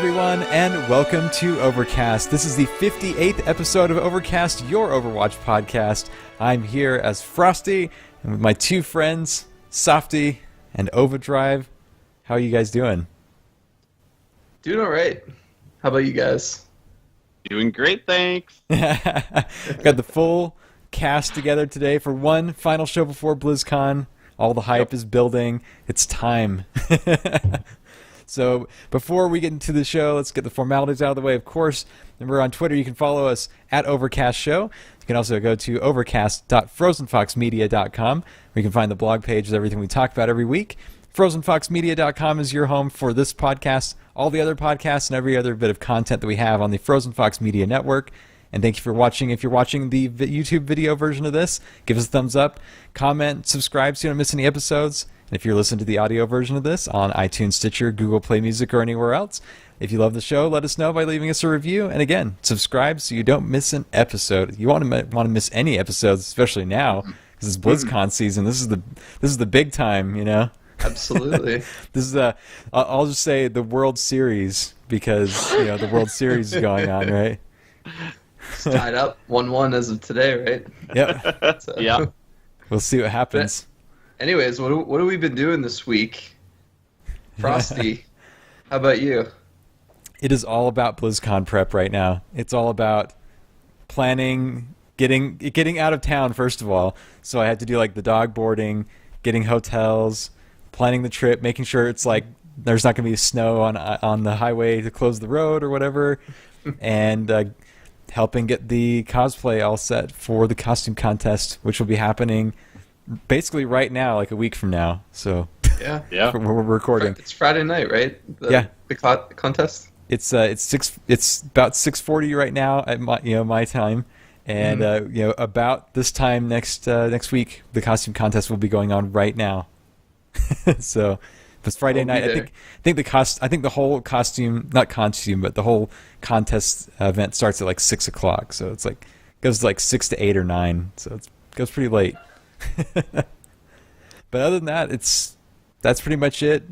everyone, and welcome to Overcast. This is the 58th episode of Overcast, your Overwatch podcast. I'm here as Frostee, and with my two friends, Sawfty and Ovadrive. How are you guys doing? Doing all right. How about you guys? Doing great, thanks. Got the full cast together today for one final show before BlizzCon. All the hype is building. It's time. So before we get into the show, let's get the formalities out of the way. Of course, we're on Twitter. You can follow us at Overcast Show. You can also go to overcast.frozenfoxmedia.com, where you can find the blog page with everything we talk about every week. FrozenFoxMedia.com is your home for this podcast, all the other podcasts, and every other bit of content that we have on the Frozen Fox Media Network. And thank you for watching. If you're watching the YouTube video version of this, give us a thumbs up, comment, subscribe so you don't miss any episodes. And if you're listening to the audio version of this on iTunes, Stitcher, Google Play Music, or anywhere else, if you love the show, let us know by leaving us a review. And again, subscribe so you don't miss an episode. You want to miss any episodes, especially now, because it's BlizzCon season. This is the big time, you know. Absolutely. This is I'll just say the World Series, because the World Series is going on, right? It's tied up 1-1 as of today, right? Yep. So. Yeah. We'll see what happens. But anyways, what have we been doing this week? Frosty, how about you? It is all about BlizzCon prep right now. It's all about planning, getting out of town, first of all. So I had to do like the dog boarding, getting hotels, planning the trip, making sure it's like there's not going to be snow on the highway to close the road or whatever, and helping get the cosplay all set for the costume contest, which will be happening basically right now, like a week from now. So Yeah. we're recording. It's Friday night, right? The contest. It's about 6:40 right now at my time, and about this time next week the costume contest will be going on right now. So it's Friday night. I think the whole the whole contest event starts at like 6 o'clock. So it's like goes like 6 to 8 or 9. So it goes pretty late. But other than that, that's pretty much it.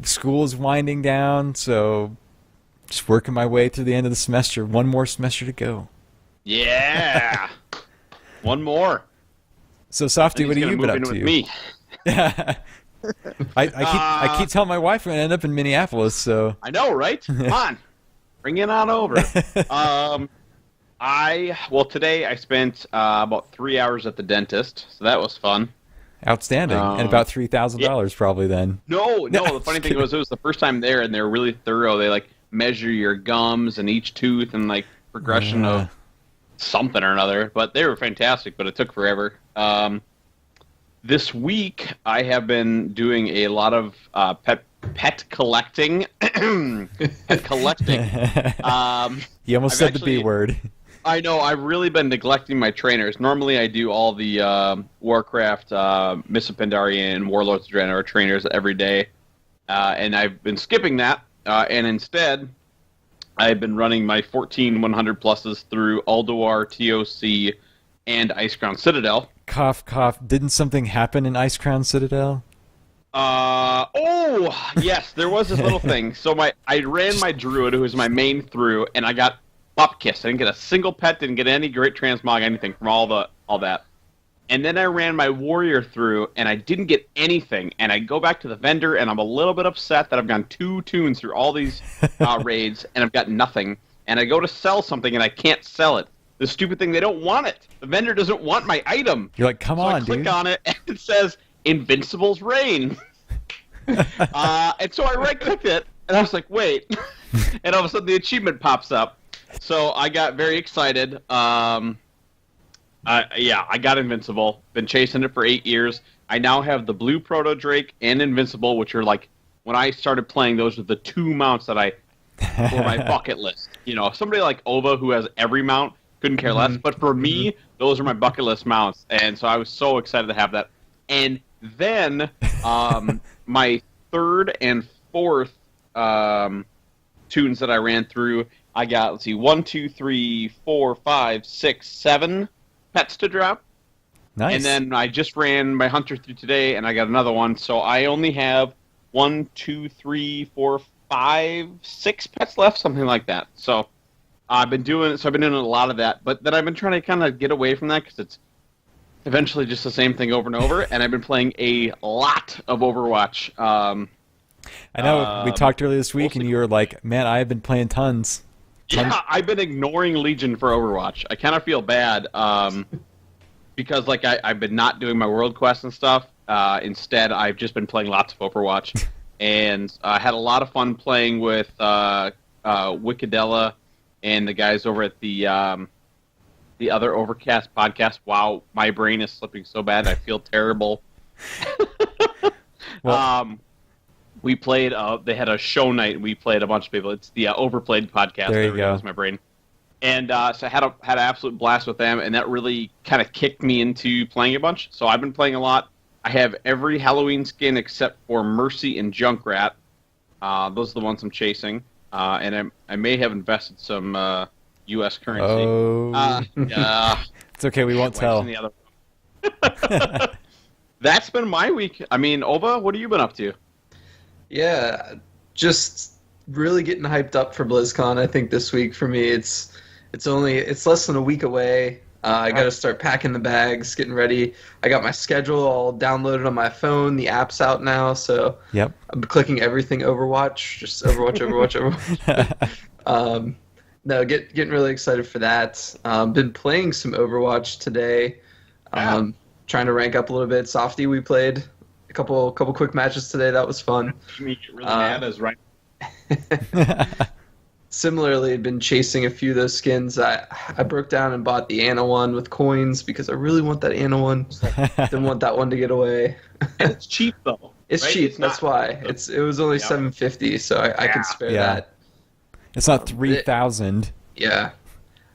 School is winding down, so just working my way through the end of the semester. One more semester to go. Yeah. One more. So Sawfty, what have you been up to? With me. I keep telling my wife I'm gonna end up in Minneapolis. So I know, right? Come on, bring it on over. Today I spent about 3 hours at the dentist, so that was fun. Outstanding, and about $3,000 probably then. No. The funny thing was, it was the first time there, and they're really thorough. They like measure your gums and each tooth and like progression of something or another. But they were fantastic, but it took forever. This week I have been doing a lot of pet collecting. Pet collecting. You almost said the B word. I know, I've really been neglecting my trainers. Normally I do all the Warcraft, Mists of Pandaria, and Warlords of Draenor trainers every day. And I've been skipping that, and instead I've been running my 14 100 pluses through Ulduar, TOC, and Icecrown Citadel. Cough, cough. Didn't something happen in Icecrown Citadel? Yes, there was this little thing. So I ran my Druid, who was my main through, and I got butt kissed. I didn't get a single pet, didn't get any great transmog, anything from all that. And then I ran my Warrior through, and I didn't get anything. And I go back to the vendor, and I'm a little bit upset that I've gone 2 tunes through all these raids, and I've got nothing. And I go to sell something, and I can't sell it. The stupid thing, they don't want it. The vendor doesn't want my item. You're like, come on, dude. I click on it, and it says, Invincible's Reign. And so I right-clicked it, and I was like, wait. And all of a sudden, the achievement pops up. So I got very excited. I got Invincible. Been chasing it for 8 years. I now have the Blue Proto Drake and Invincible, which are like, when I started playing, those were the 2 mounts that for my bucket list. Somebody like Ova, who has every mount, couldn't care less. But for me, those are my bucket list mounts. And so I was so excited to have that. And then my 3rd and 4th tunes that I ran through, I got, 1, 2, 3, 4, 5, 6, 7 pets to drop. Nice. And then I just ran my Hunter through today, and I got another one. So I only have 1, 2, 3, 4, 5, 6 pets left, something like that. So I've been doing a lot of that, but then I've been trying to kind of get away from that because it's eventually just the same thing over and over. And I've been playing a lot of Overwatch. I know we talked earlier this week, and you were like, "Man, I've been playing tons." Yeah, I've been ignoring Legion for Overwatch. I kind of feel bad because like I've been not doing my world quests and stuff. Instead, I've just been playing lots of Overwatch, and I had a lot of fun playing with Wickedella and the guys over at the other Overcast podcast. Wow, my brain is slipping so bad. I feel terrible. Well, we played. They had a show night, and we played a bunch of people. It's the Overplayed podcast. There you go. My brain. And so I had an absolute blast with them, and that really kind of kicked me into playing a bunch. So I've been playing a lot. I have every Halloween skin except for Mercy and Junkrat. Those are the ones I'm chasing. And I may have invested some U.S. currency. Oh. It's okay, we won't tell. That's been my week. I mean, Ova, what have you been up to? Yeah, just really getting hyped up for BlizzCon. I think this week for me, it's less than a week away. I got to start packing the bags, getting ready. I got my schedule all downloaded on my phone. The app's out now, so yep. I'm clicking everything Overwatch, just Overwatch. No, getting really excited for that. Been playing some Overwatch today. Trying to rank up a little bit. Sawfty, we played a couple quick matches today. That was fun. Me get really mad as right. Similarly, I've been chasing a few of those skins. I broke down and bought the Ana one with coins because I really want that Ana one. Didn't want that one to get away. And it's cheap though. It's right? cheap. That's why. It was only $750, so I could spare that. It's not 3,000. Yeah.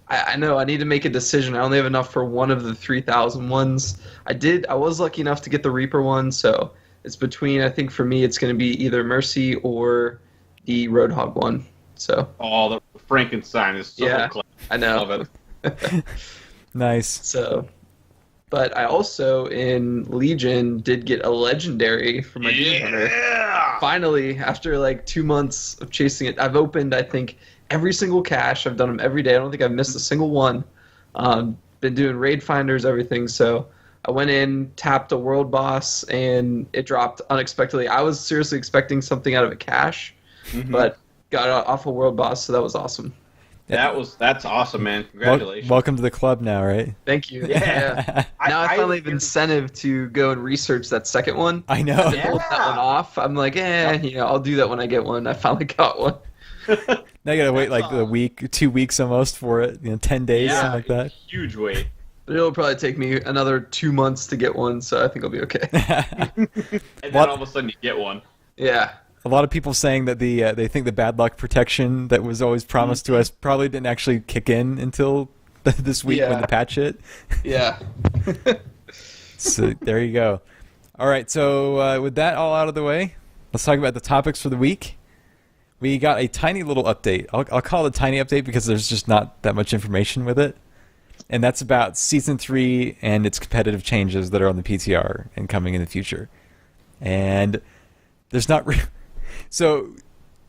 I know. I need to make a decision. I only have enough for one of the 3,000 ones. I was lucky enough to get the Reaper one, so it's between. I think for me, it's going to be either Mercy or the Roadhog one. So. Oh, the Frankenstein is so clever. I know. Love it. Nice. So, but I also in Legion did get a legendary for my Demon Hunter. Finally, after like 2 months of chasing it, I've opened I think every single cache. I've done them every day. I don't think I've missed a single one. Been doing raid finders, everything. So I went in, tapped a world boss, and it dropped unexpectedly. I was seriously expecting something out of a cache, but got off a world boss, so that was awesome. That's awesome, man. Congratulations. Welcome to the club now, right? Thank you. Yeah. Now I finally have incentive to go and research that second one. I know. I pulled that one off. I'm like, I'll do that when I get one. I finally got one. Now you gotta wait like a week, 2 weeks almost for it. 10 days, something like that. Huge wait. But it'll probably take me another 2 months to get one, so I think I'll be okay. And then all of a sudden you get one. Yeah. A lot of people saying that they think the bad luck protection that was always promised to us probably didn't actually kick in until this week when the patch hit. Yeah. So there you go. All right, so with that all out of the way, let's talk about the topics for the week. We got a tiny little update. I'll call it a tiny update because there's just not that much information with it. And that's about Season 3 and its competitive changes that are on the PTR and coming in the future. And there's not... So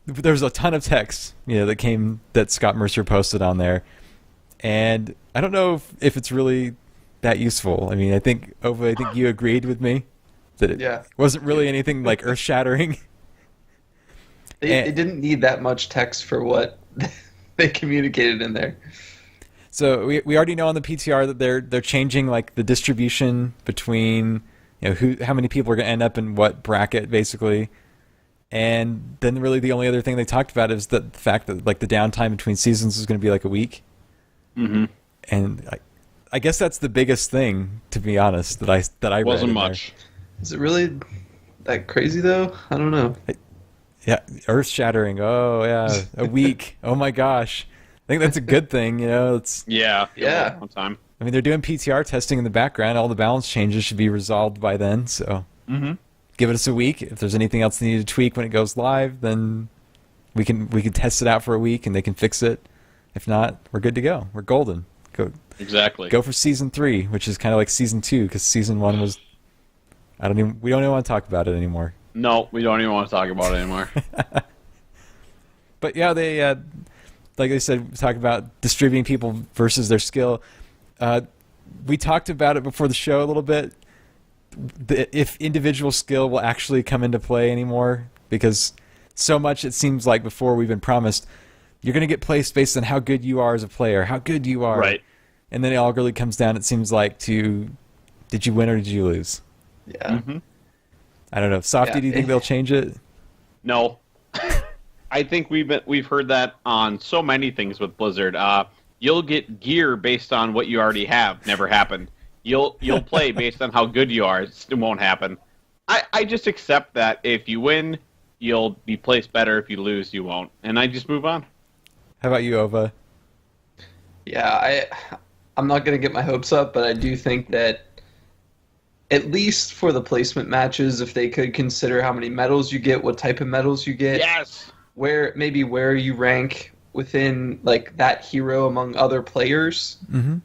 there's a ton of text, that Scott Mercer posted on there. And I don't know if it's really that useful. I mean, I think you agreed with me that it wasn't really anything like earth-shattering. They didn't need that much text for what they communicated in there. So we already know on the PTR that they're changing like the distribution between how many people are going to end up in what bracket basically, and then really the only other thing they talked about is the fact that like the downtime between seasons is going to be like a week. Mm-hmm. And I guess that's the biggest thing, to be honest, that I wasn't read much. Is it really that crazy though? I don't know. Yeah, earth-shattering. Oh, yeah, a week. Oh, my gosh. I think that's a good thing, It's one time. I mean, they're doing PTR testing in the background. All the balance changes should be resolved by then, so give us a week. If there's anything else they need to tweak when it goes live, then we can test it out for a week, and they can fix it. If not, we're good to go. We're golden. Go for Season 3, which is kind of like Season 2, because Season 1 was... we don't even want to talk about it anymore. No, we don't even want to talk about it anymore. But yeah, they like I said, talk about distributing people versus their skill. We talked about it before the show a little bit. If individual skill will actually come into play anymore, because so much it seems like before we've been promised you're going to get placed based on how good you are as a player, how good you are, right? And then it all really comes down, it seems like, to did you win or did you lose? Yeah. Mm-hmm. I don't know. Sawfty, do you think they'll change it? No. I think we've heard that on so many things with Blizzard. You'll get gear based on what you already have. Never happened. You'll play based on how good you are. It won't happen. I just accept that if you win, you'll be placed better. If you lose, you won't. And I just move on. How about you, Ova? Yeah, I'm not going to get my hopes up, but I do think that at least for the placement matches, if they could consider how many medals you get, what type of medals you get, Yes. where you rank within like that hero among other players,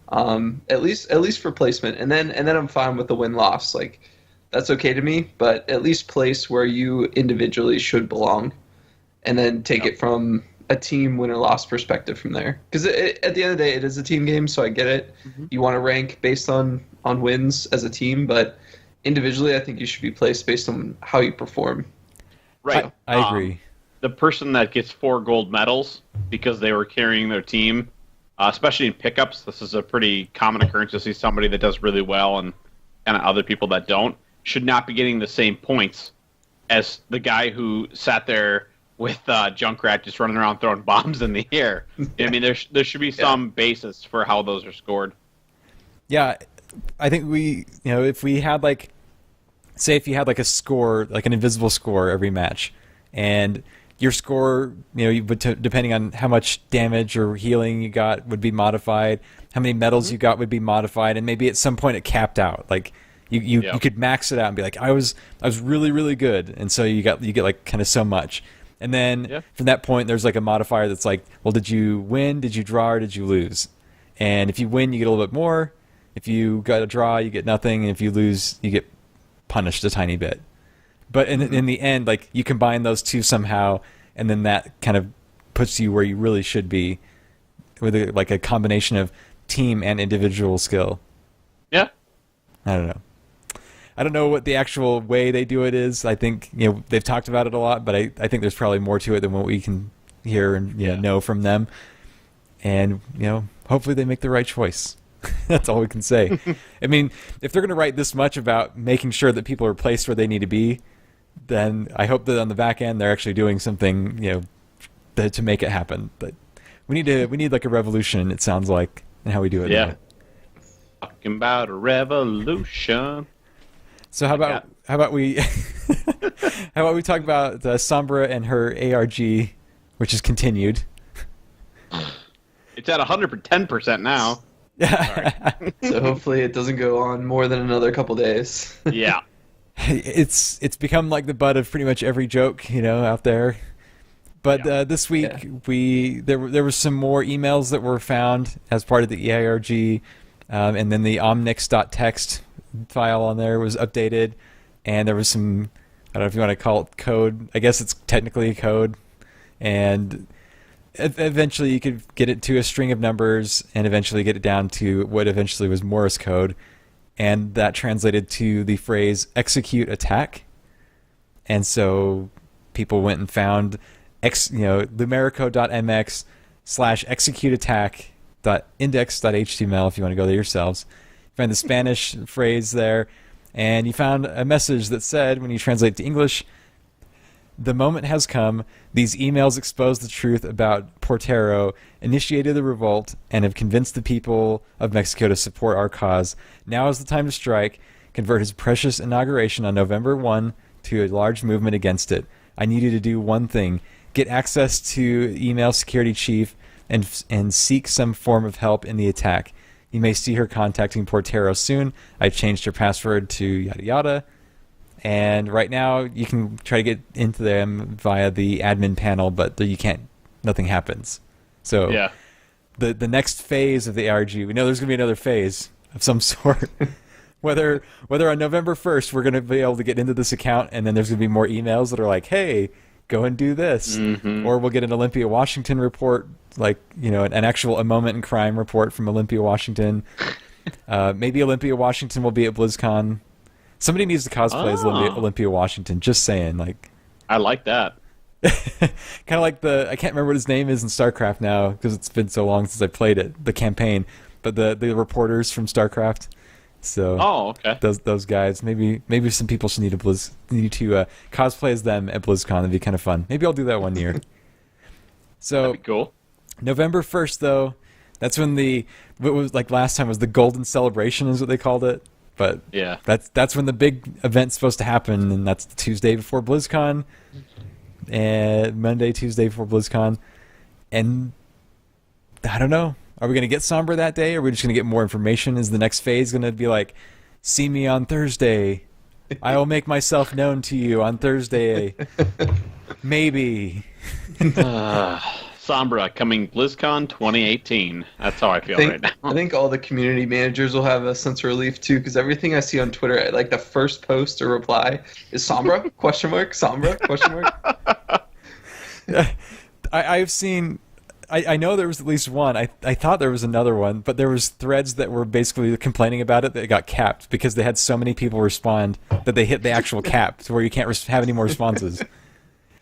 at least for placement, and then I'm fine with the win-loss. Like that's okay to me, but at least place where you individually should belong, and then take it from a team win or loss perspective from there. Because at the end of the day, it is a team game, so I get it. You want to rank based on wins as a team, but individually, I think you should be placed based on how you perform. Right. I agree. The person that gets 4 gold medals because they were carrying their team, especially in pickups, this is a pretty common occurrence to see somebody that does really well and other people that don't, should not be getting the same points as the guy who sat there with Junkrat just running around throwing bombs in the air. I mean, there should be some basis for how those are scored. Yeah, I think if we had if you had like a score, like an invisible score every match, and your score, you would depending on how much damage or healing you got would be modified, how many medals you got would be modified, and maybe at some point it capped out. Like you could max it out and be like, I was really, really good, and so you get like kind of so much. And then from that point, there's like a modifier that's like, well, did you win, did you draw, or did you lose? And if you win, you get a little bit more. If you got a draw, you get nothing. And if you lose, you get punished a tiny bit. But in the end, like you combine those two somehow, and then that kind of puts you where you really should be, with a combination of team and individual skill. Yeah. I don't know. I don't know what the actual way they do it is. I think they've talked about it a lot, but I think there's probably more to it than what we can hear and know from them. And hopefully they make the right choice. That's all we can say. I mean, if they're going to write this much about making sure that people are placed where they need to be, then I hope that on the back end they're actually doing something to make it happen. But we need like a revolution. It sounds like, in how we do it. Yeah. Talking about a revolution. So how about we talk about Sombra and her ARG, which is continued. It's at 110% now. So hopefully it doesn't go on more than another couple days. Yeah. It's become like the butt of pretty much every joke out there. But this week there were some more emails that were found as part of the EIRG, and then the omnix.txt file on there was updated, and there was some, I don't know if you want to call it code. I guess it's technically code, and eventually you could get it to a string of numbers and eventually get it down to what eventually was Morse code, and that translated to the phrase execute attack. And so people went and found lumerico.mx/executeattack.index.html if you want to go there yourselves. Find the Spanish phrase there, and you found a message that said, when you translate it to English, the moment has come. These emails expose the truth about Portero, initiated the revolt, and have convinced the people of Mexico to support our cause. Now is the time to strike, convert his precious inauguration on November 1 to a large movement against it. I need you to do one thing. Get access to email security chief and seek some form of help in the attack. You may see her contacting Portero soon. I've changed her password to yada yada. And right now, you can try to get into them via the admin panel, but you can't. Nothing happens. So the next phase of the ARG, we know there's going to be another phase of some sort. whether on November 1st we're going to be able to get into this account, and then there's going to be more emails that are like, hey, go and do this. Mm-hmm. Or we'll get an Olympia Washington report, like, you know, an actual A Moment in Crime report from Olympia Washington. Maybe Olympia Washington will be at BlizzCon. Somebody needs to cosplay as Olympia Washington, just saying. Like, I like that. kind of like I can't remember what his name is in StarCraft now, because it's been so long since I played it, the campaign, but the reporters from StarCraft. So okay. Those guys, maybe some people should need to cosplay as them at BlizzCon. That'd be kind of fun. Maybe I'll do that one year. So That'd be cool. November 1st, though, that's when what was like last time was the Golden Celebration, is what they called it. But yeah, that's when the big event's supposed to happen, and that's the Tuesday before BlizzCon, and Monday, Tuesday before BlizzCon, and I don't know. Are we going to get Sombra that day, or are we just going to get more information? Is the next phase going to be like, see me on Thursday? I will make myself known to you on Thursday. Maybe. Sombra coming BlizzCon 2018. That's how I feel right now. I think all the community managers will have a sense of relief too, because everything I see on Twitter, like the first post or reply is Sombra? Question mark? Sombra? Question mark? I've seen... I know there was at least one. I thought there was another one, but there was threads that were basically complaining about it that it got capped because they had so many people respond that they hit the actual cap to where you can't have any more responses.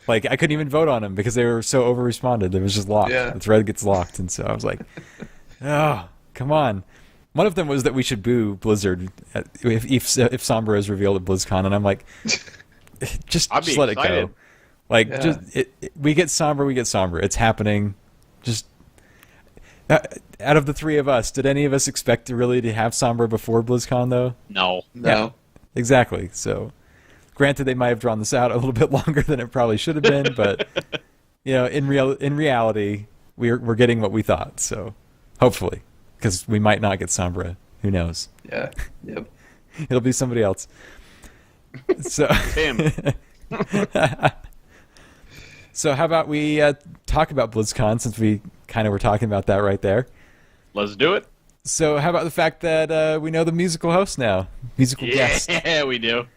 Like, I couldn't even vote on them because they were so over-responded. It was just locked. Yeah. The thread gets locked, and so I was like, oh, come on. One of them was that we should boo Blizzard if Sombra is revealed at BlizzCon, and I'm like, just let it go. Like, we get Sombra. It's happening. Just out of the three of us, did any of us expect to have Sombra before BlizzCon, though? No. Yeah, exactly. So, granted, they might have drawn this out a little bit longer than it probably should have been, but you know, in reality, we're getting what we thought. So, hopefully, because we might not get Sombra. Who knows? Yeah. Yep. It'll be somebody else. So. Damn. So how about we talk about BlizzCon, since we kind of were talking about that right there. Let's do it. So how about the fact that we know the musical host now? Musical guest. Yeah, we do.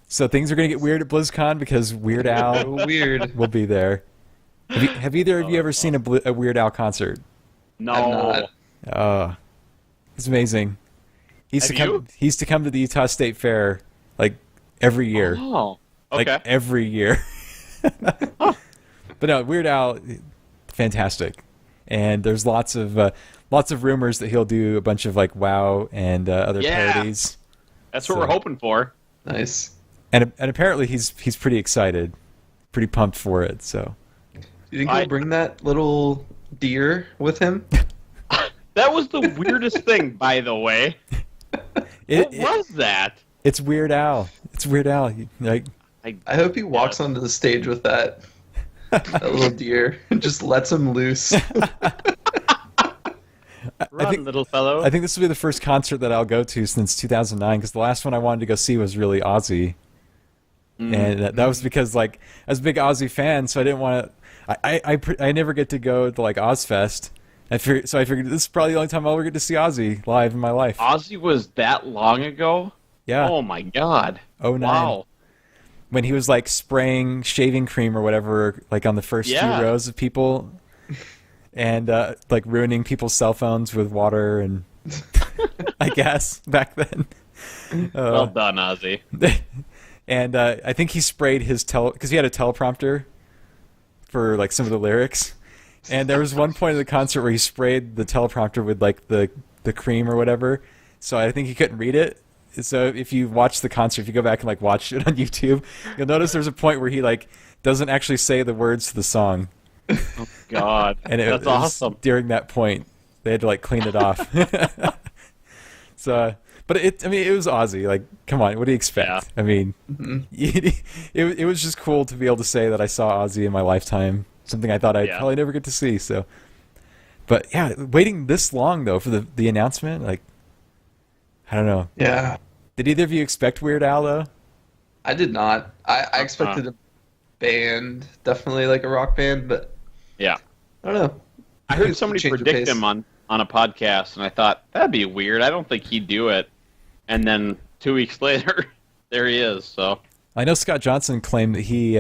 So things are going to get weird at BlizzCon because Weird Al will be there. Have either of you ever seen a Weird Al concert? No. It's amazing. He used to come to the Utah State Fair like every year. Oh, okay. Like every year. But no, Weird Al, fantastic, and there's lots of rumors that he'll do a bunch of like WoW and other parodies. That's what we're hoping for. Nice. And apparently he's pretty excited, pretty pumped for it. So. You think he'll bring that little deer with him? That was the weirdest thing, by the way. What was that? It's Weird Al. It's Weird Al. Like, I hope he walks onto the stage with that little deer and just lets him loose. Run, little fellow. I think this will be the first concert that I'll go to since 2009, because the last one I wanted to go see was really Ozzy. And that was because, like, I was a big Ozzy fan, so I didn't want to... I never get to go to, like, Ozfest. So I figured this is probably the only time I'll ever get to see Ozzy live in my life. Ozzy was that long ago? Yeah. Oh, my God. 09. Wow. When he was, like, spraying shaving cream or whatever, like, on the first two rows of people, and, like, ruining people's cell phones with water, and I guess, back then. Well done, Ozzy. And I think he sprayed his because he had a teleprompter for, like, some of the lyrics. And there was one point in the concert where he sprayed the teleprompter with, like, the cream or whatever, so I think he couldn't read it. So if you watch the concert, if you go back and like watch it on YouTube, you'll notice there's a point where he like doesn't actually say the words to the song. Oh God, and that's awesome. During that point, they had to like clean it off. So, but it was Ozzy. Like, come on, what do you expect? Yeah. I mean, it was just cool to be able to say that I saw Ozzy in my lifetime. Something I thought I'd probably never get to see. So, but yeah, waiting this long though for the announcement, like, I don't know. Yeah. Did either of you expect Weird Al, though? I did not. I expected a band, definitely like a rock band, but yeah, I don't know. I heard somebody predict him on a podcast, and I thought, that'd be weird. I don't think he'd do it. And then 2 weeks later, there he is. So I know Scott Johnson claimed that he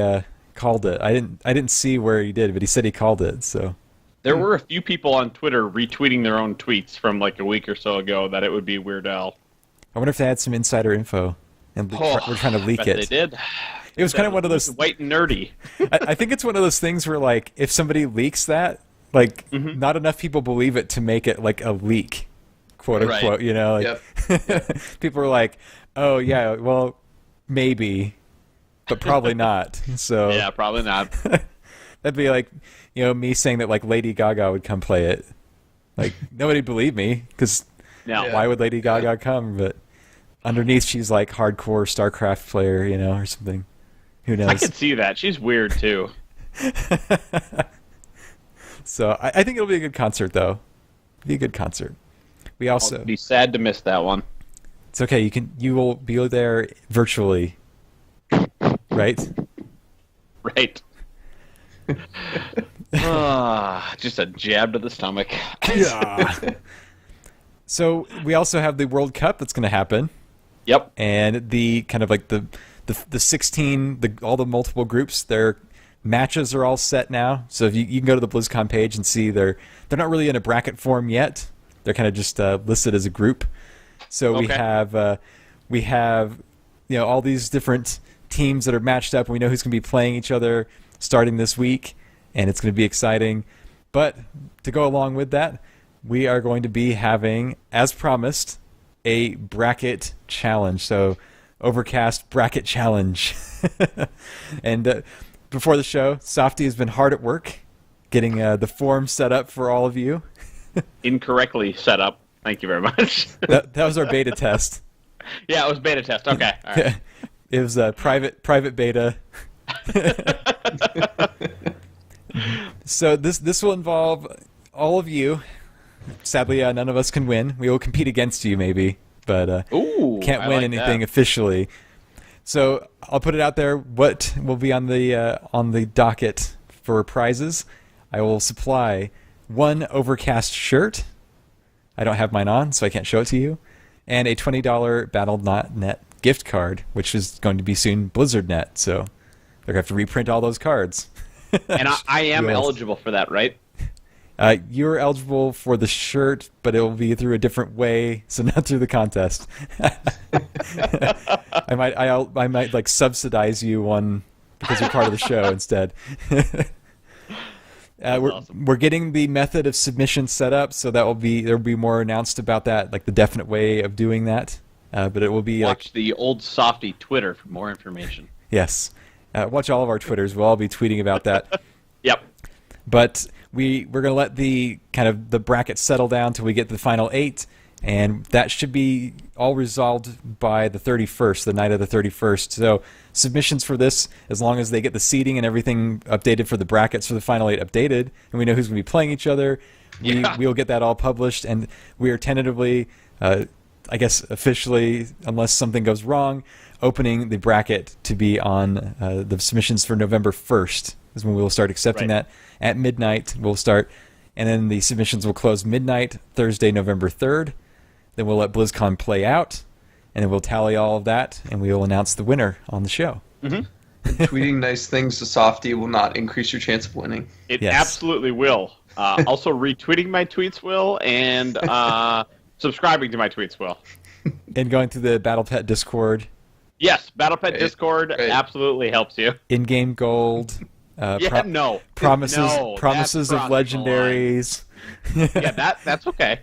called it. I didn't see where he did, but he said he called it. So There were a few people on Twitter retweeting their own tweets from like a week or so ago that it would be Weird Al. I wonder if they had some insider info and we're trying to leak bet it. They did. It was kind of one of those white and nerdy. I think it's one of those things where, like, if somebody leaks that, like, not enough people believe it to make it like a leak, quote unquote. You know, like, people are like, "Oh yeah, well, maybe, but probably not." So yeah, probably not. That'd be like, me saying that like Lady Gaga would come play it. Like, nobody believed me because why would Lady Gaga come? But underneath, she's like hardcore StarCraft player, or something. Who knows? I could see that. She's weird too. So I think it'll be a good concert, though. Be a good concert. We also I'll be sad to miss that one. It's okay. You will be there virtually, right? Right. Just a jab to the stomach. Yeah. So we also have the World Cup that's going to happen. Yep. And the kind of like the 16, all the multiple groups, their matches are all set now. So if you can go to the BlizzCon page and see they're not really in a bracket form yet. They're kind of just listed as a group. So we have all these different teams that are matched up, and we know who's going to be playing each other starting this week, and it's going to be exciting. But to go along with that, we are going to be having, as promised, a bracket challenge. So Overcast bracket challenge. And before the show, Sawfty has been hard at work getting the form set up for all of you. Incorrectly set up. Thank you very much. that was our beta test. Yeah, it was beta test. Okay. All right. It was a private beta. So this will involve all of you. Sadly, none of us can win. We will compete against you, maybe, but can't win anything officially. So I'll put it out there. What will be on the docket for prizes? I will supply one Overcast shirt. I don't have mine on, so I can't show it to you, and a $20 Battle.net gift card, which is going to be soon Blizzard.net. So they're going to have to reprint all those cards. And I am eligible for that, right? You're eligible for the shirt, but it will be through a different way, so not through the contest. I might like subsidize you one because you're part of the show instead. We're getting the method of submission set up, so there'll be more announced about that, like the definite way of doing that. But it will be watch the old Sawfty Twitter for more information. Yes, watch all of our Twitters. We'll all be tweeting about that. Yep. But we're going to let the bracket settle down till we get to the final 8, and that should be all resolved by the 31st, the night of the 31st. So submissions for this, as long as they get the seeding and everything updated for the brackets for the final 8 updated, and we know who's going to be playing each other, we'll get that all published, and we are tentatively, I guess officially, unless something goes wrong, opening the bracket to be on the submissions for November 1st is when we will start accepting that. At midnight, we'll start, and then the submissions will close midnight, Thursday, November 3rd. Then we'll let BlizzCon play out, and then we'll tally all of that, and we will announce the winner on the show. Mm-hmm. Tweeting nice things to Sawfty will not increase your chance of winning. It absolutely will. Also, retweeting my tweets will, and subscribing to my tweets will. And going through the Battle Pet Discord. Yes, Battle Pet Discord absolutely helps you. In-game gold. Promises of legendaries. Yeah, that's okay.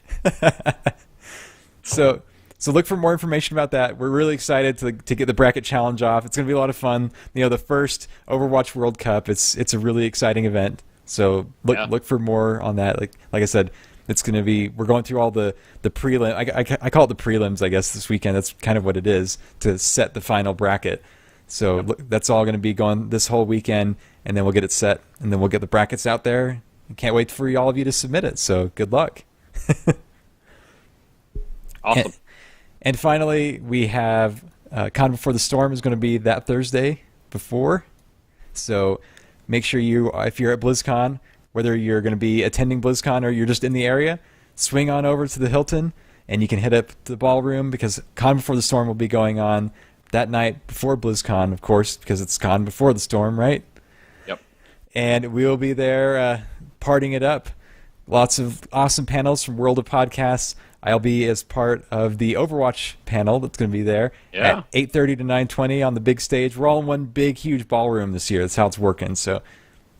So look for more information about that. We're really excited to get the bracket challenge off. It's going to be a lot of fun. The first Overwatch World Cup. It's a really exciting event. So look for more on that. Like I said, it's going to be. We're going through all the prelim. I call it the prelims. I guess this weekend. That's kind of what it is to set the final bracket. So that's all going to be going this whole weekend, and then we'll get it set, and then we'll get the brackets out there. I can't wait for all of you to submit it. So good luck. Awesome. And finally, we have Con Before the Storm is going to be that Thursday before. So make sure if you're at BlizzCon, whether you're going to be attending BlizzCon or you're just in the area, swing on over to the Hilton, and you can hit up the ballroom because Con Before the Storm will be going on that night before BlizzCon, of course, because it's Con Before the Storm, right? and we'll be there partying it up. Lots of awesome panels from World of Podcasts. I'll be as part of the Overwatch panel that's going to be there at 8:30 to 9:20 on the big stage. We're all in one big, huge ballroom this year. That's how it's working. So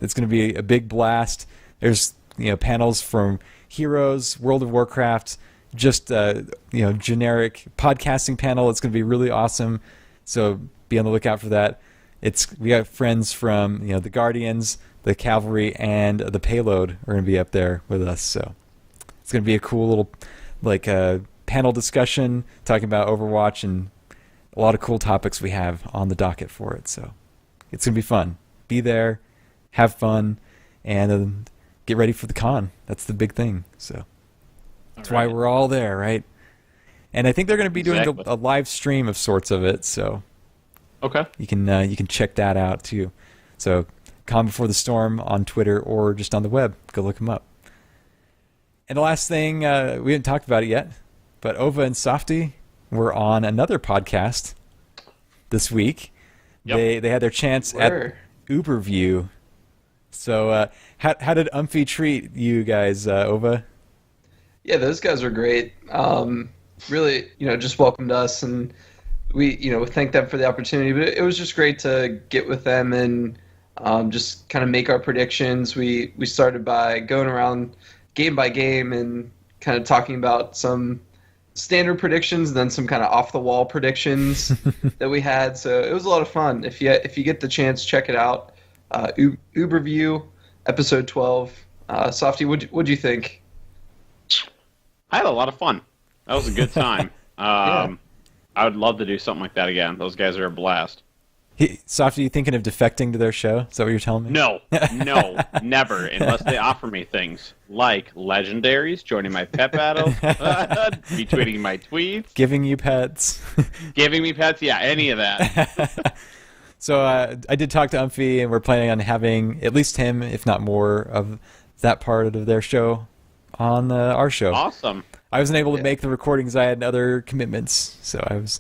it's going to be a big blast. There's panels from Heroes, World of Warcraft, just generic podcasting panel. It's going to be really awesome. So be on the lookout for that. We got friends from the Guardians, the Cavalry, and the Payload are going to be up there with us. So it's going to be a cool little panel discussion talking about Overwatch and a lot of cool topics we have on the docket for it. So it's going to be fun. Be there, have fun, and get ready for the con. That's the big thing. So that's why we're all there, right? And I think they're going to be doing a live stream of sorts of it. So you can check that out too. So Con Before the Storm on Twitter or just on the web. Go look them up. And the last thing, we haven't talked about it yet, but Ova and Sawfty were on another podcast this week. Yep. They had their chance at Uberview. So how did Umphy treat you guys, Ova? Yeah, those guys were great. Really, just welcomed us, and we, thanked them for the opportunity. But it was just great to get with them and just kind of make our predictions. We started by going around game by game and kind of talking about some standard predictions and then some kind of off the wall predictions that we had. So it was a lot of fun. If you get the chance, check it out. Uberview, episode 12. Sawfty, what'd you think? I had a lot of fun. That was a good time. I would love to do something like that again. Those guys are a blast. Sawfty, you thinking of defecting to their show? Is that what you're telling me? No, never, unless they offer me things like legendaries, joining my pet battle, retweeting my tweets, giving you pets, giving me pets. Yeah, any of that. So I did talk to Umphy, and we're planning on having at least him, if not more, of that part of their show on our show. Awesome. I wasn't able to make the recordings. I had other commitments, so I was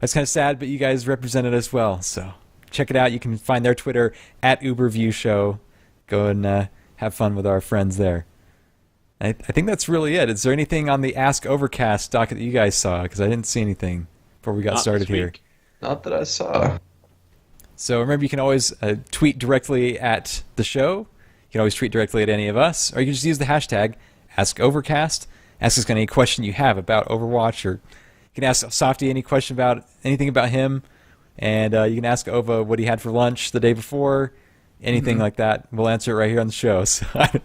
kind of sad, but you guys represented us well. So check it out. You can find their Twitter at Uberview Show. Go and have fun with our friends there. I think that's really it. Is there anything on the Ask Overcast docket that you guys saw? Because I didn't see anything before we got started here. Not that I saw. So remember, you can always tweet directly at the show. You can always tweet directly at any of us, or you can just use the hashtag AskOvercast. Ask us any question you have about Overwatch, or you can ask Sawfty any question about anything about him, and you can ask Ova what he had for lunch the day before, anything like that. We'll answer it right here on the show. So I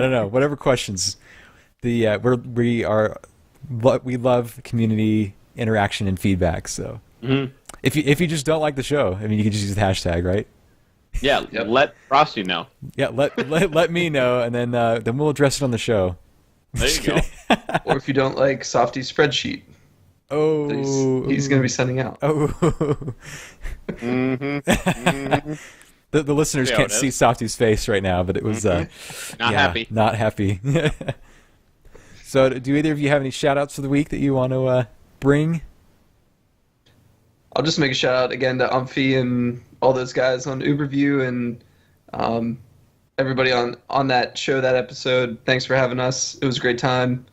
don't know, whatever questions. We love community interaction and feedback. So if you just don't like the show, I mean, you can just use the hashtag, right? Yeah, let Frosty know. Yeah, let me know, and then we'll address it on the show. There you go. Or if you don't like Sawfty's spreadsheet. Oh, he's going to be sending out. Oh, the listeners can't see Sawfty's face right now, but it was not happy. Not happy. So, do either of you have any shout-outs for the week that you want to bring? I'll just make a shout-out again to Umphy and all those guys on Uberview and everybody on that show, that episode. Thanks for having us. It was a great time.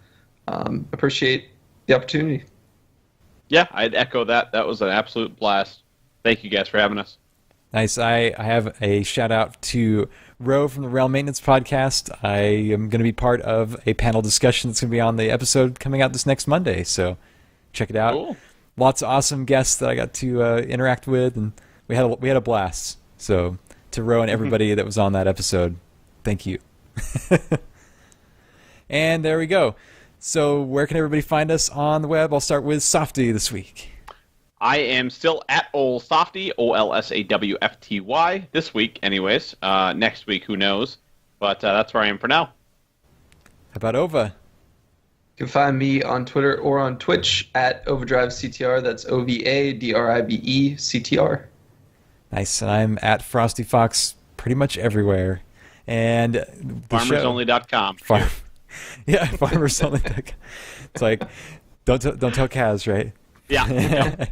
Appreciate the opportunity. Yeah, I'd echo that. That was an absolute blast. Thank you guys for having us. Nice. I have a shout out to Ro from the Rail Maintenance Podcast. I am going to be part of a panel discussion that's going to be on the episode coming out this next Monday. So check it out. Cool. Lots of awesome guests that I got to interact with, and we had a blast. So to Ro and everybody that was on that episode, thank you. And there we go. So where can everybody find us on the web? I'll start with Sawfty this week. I am still at Ol Sawfty, OLSAWFTY, this week anyways. Next week, who knows? But that's where I am for now. How about Ova? You can find me on Twitter or on Twitch at Ovadrive CTR. That's OVADRIVE CTR. Nice. And I'm at Frosty Fox pretty much everywhere. And FarmersOnly.com. Yeah, FarmersOnly.com. It's like, don't tell Kaz, right? Yeah.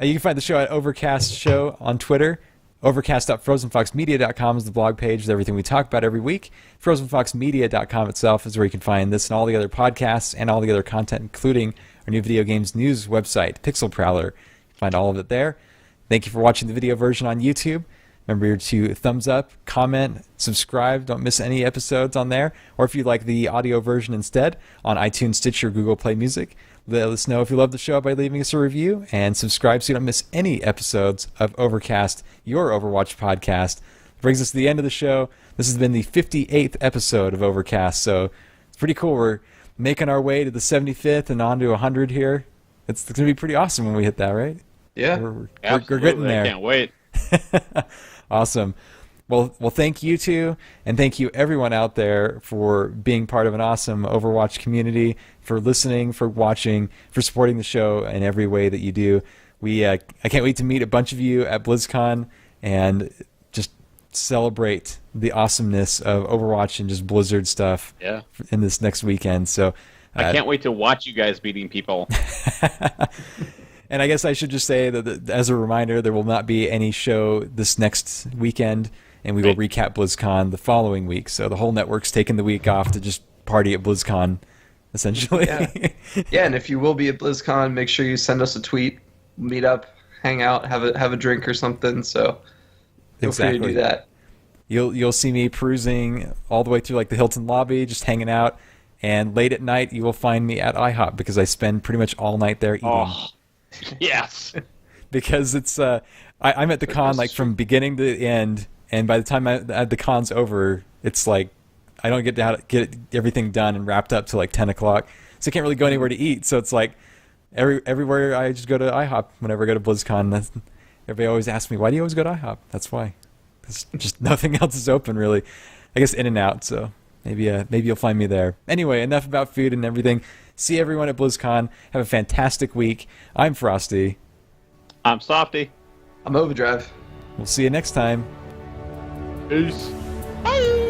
You can find the show at Overcast Show on Twitter. Overcast.frozenfoxmedia.com is the blog page with everything we talk about every week. FrozenFoxMedia.com itself is where you can find this and all the other podcasts and all the other content, including our new video games news website, Pixel Prowler. You can find all of it there. Thank you for watching the video version on YouTube. Remember to thumbs up, comment, subscribe. Don't miss any episodes on there. Or if you like the audio version instead, on iTunes, Stitcher, Google Play Music. Let us know if you love the show by leaving us a review, and subscribe so you don't miss any episodes of Overcast, your Overwatch podcast. Brings us to the end of the show. This has been the 58th episode of Overcast, so it's pretty cool. We're making our way to the 75th and on to 100 here. It's going to be pretty awesome when we hit that, right? Yeah. We're getting there. I can't wait. Awesome. Well, thank you two, and thank you everyone out there for being part of an awesome Overwatch community, for listening, for watching, for supporting the show in every way that you do. I can't wait to meet a bunch of you at BlizzCon and just celebrate the awesomeness of Overwatch and just Blizzard stuff in this next weekend. So I can't wait to watch you guys beating people. And I guess I should just say that as a reminder, there will not be any show this next weekend, and we will recap BlizzCon the following week. So the whole network's taking the week off to just party at BlizzCon, essentially. Yeah, and if you will be at BlizzCon, make sure you send us a tweet, meet up, hang out, have a drink or something. So feel free to do that. You'll see me perusing all the way through like the Hilton lobby, just hanging out, and late at night you will find me at IHOP because I spend pretty much all night there eating. Oh, yes. Because it's I'm at the con like from beginning to end, and by the time the con's over, it's like I don't get to get everything done and wrapped up till like 10 o'clock, so I can't really go anywhere to eat. So it's like everywhere I just go to IHOP whenever I go to BlizzCon. Everybody always asks me, why do you always go to IHOP? That's why. Because just nothing else is open really. I guess In-N-Out, so maybe you'll find me there. Anyway, enough about food and everything. See everyone at BlizzCon. Have a fantastic week. I'm Frostee. I'm Sawfty. I'm Ovadrive. We'll see you next time. Peace. Bye.